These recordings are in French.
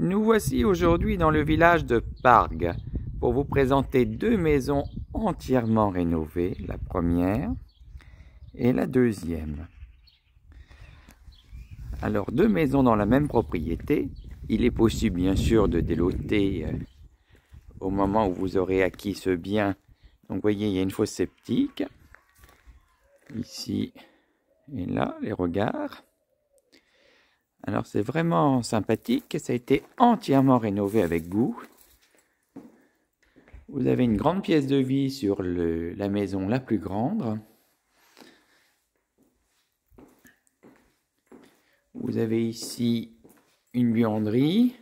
Nous voici aujourd'hui dans le village de Pargues pour vous présenter deux maisons entièrement rénovées, la première et la deuxième. Alors, deux maisons dans la même propriété. Il est possible bien sûr de déloter au moment où vous aurez acquis ce bien. Donc, vous voyez, il y a une fosse septique. Ici et là, les regards. Alors, c'est vraiment sympathique. Ça a été entièrement rénové avec goût. Vous avez une grande pièce de vie sur la maison la plus grande. Vous avez ici une buanderie.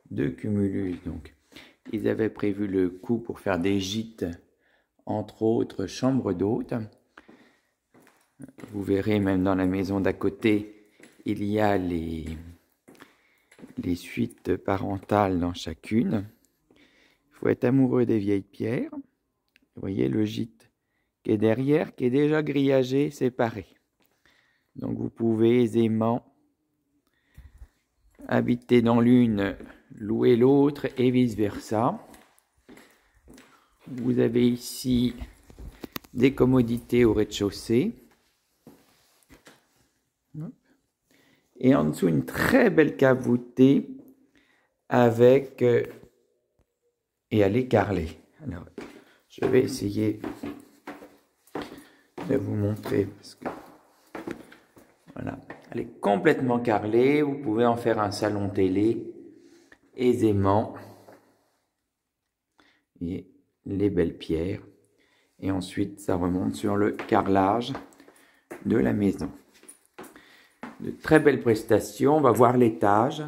Deux cumulus, donc. Ils avaient prévu le coup pour faire des gîtes, entre autres chambres d'hôtes. Vous verrez même dans la maison d'à côté, il y a les suites parentales dans chacune. Il faut être amoureux des vieilles pierres. Vous voyez le gîte qui est derrière, qui est déjà grillagé, séparé. Donc vous pouvez aisément habiter dans l'une, louer l'autre et vice-versa. Vous avez ici des commodités au rez-de-chaussée. Et en dessous, une très belle cave voûtée avec et elle est carrelée. Alors, je vais essayer de vous montrer parce que voilà, elle est complètement carrelée. Vous pouvez en faire un salon télé aisément. Et les belles pierres. Et ensuite, ça remonte sur le carrelage de la maison. De très belles prestations. On va voir l'étage.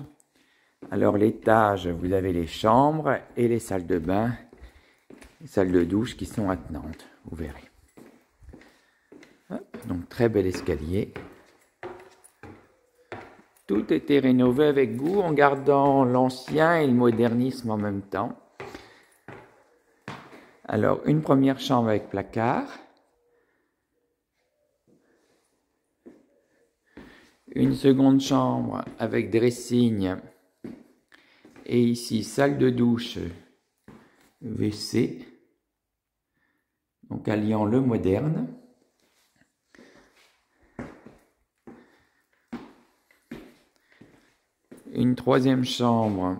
Alors l'étage, vous avez les chambres et les salles de bain, les salles de douche qui sont attenantes, vous verrez. Donc très bel escalier. Tout a été rénové avec goût en gardant l'ancien et le modernisme en même temps. Alors une première chambre avec placard. Une seconde chambre avec dressing. Et ici, salle de douche, WC. Donc alliant le moderne. Une troisième chambre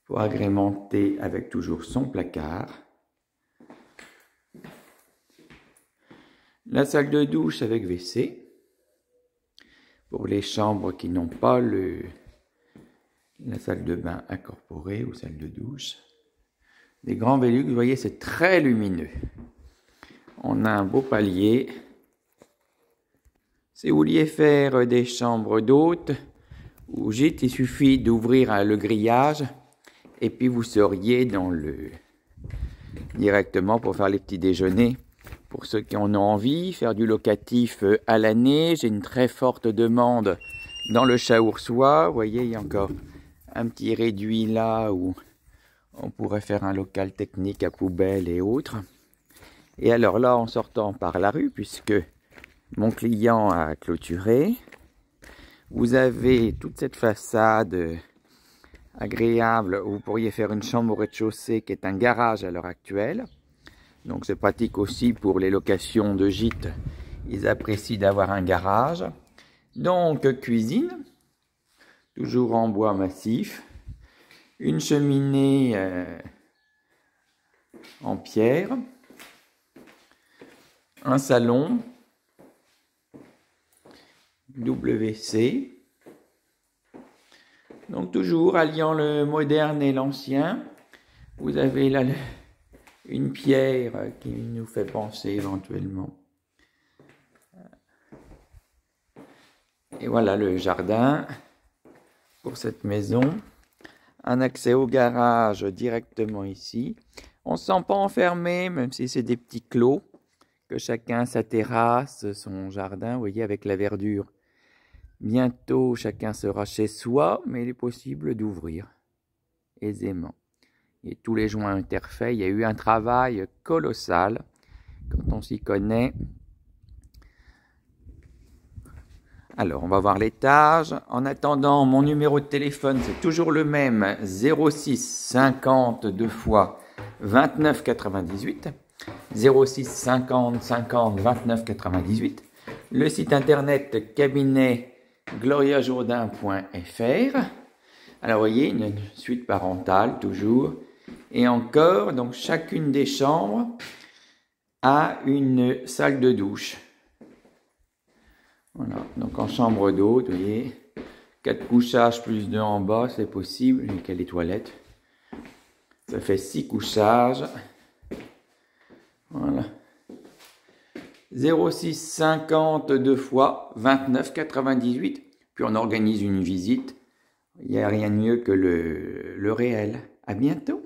pour agrémenter avec toujours son placard. La salle de douche avec WC. Pour les chambres qui n'ont pas la salle de bain incorporée ou salle de douche. Des grands Velux, vous voyez, c'est très lumineux. On a un beau palier. Si vous vouliez faire des chambres d'hôtes ou gîtes, il suffit d'ouvrir le grillage et puis vous seriez directement pour faire les petits déjeuners. Pour ceux qui en ont envie, faire du locatif à l'année, j'ai une très forte demande dans le Chaourçois. Vous voyez, il y a encore un petit réduit là où on pourrait faire un local technique à poubelle et autres. Et alors là, en sortant par la rue, puisque mon client a clôturé, vous avez toute cette façade agréable où vous pourriez faire une chambre au rez-de-chaussée qui est un garage à l'heure actuelle. Donc c'est pratique aussi pour les locations de gîtes. Ils apprécient d'avoir un garage. Donc cuisine, toujours en bois massif. Une cheminée en pierre. Un salon. WC. Donc toujours alliant le moderne et l'ancien. Vous avez là une pierre qui nous fait penser éventuellement. Et voilà le jardin pour cette maison. Un accès au garage directement ici. On ne se sent pas enfermé, même si c'est des petits clos, que chacun sa terrasse, son jardin, vous voyez, avec la verdure. Bientôt, chacun sera chez soi, mais il est possible d'ouvrir aisément. Et tous les joints interfaits, il y a eu un travail colossal quand on s'y connaît. Alors, on va voir l'étage. En attendant, mon numéro de téléphone, c'est toujours le même, 06 50 2 fois 29 98. 06 50 50 29 98. Le site internet cabinet gloriajourdain.fr. Alors, vous voyez, une suite parentale, toujours. Et encore, donc chacune des chambres a une salle de douche. Voilà, donc en chambre d'hôte, vous voyez, 4 couchages plus 2 en bas, c'est possible. Il y a les toilettes. Ça fait 6 couchages. Voilà. 06 50 2 fois 29 98. Puis on organise une visite. Il n'y a rien de mieux que le réel. À bientôt.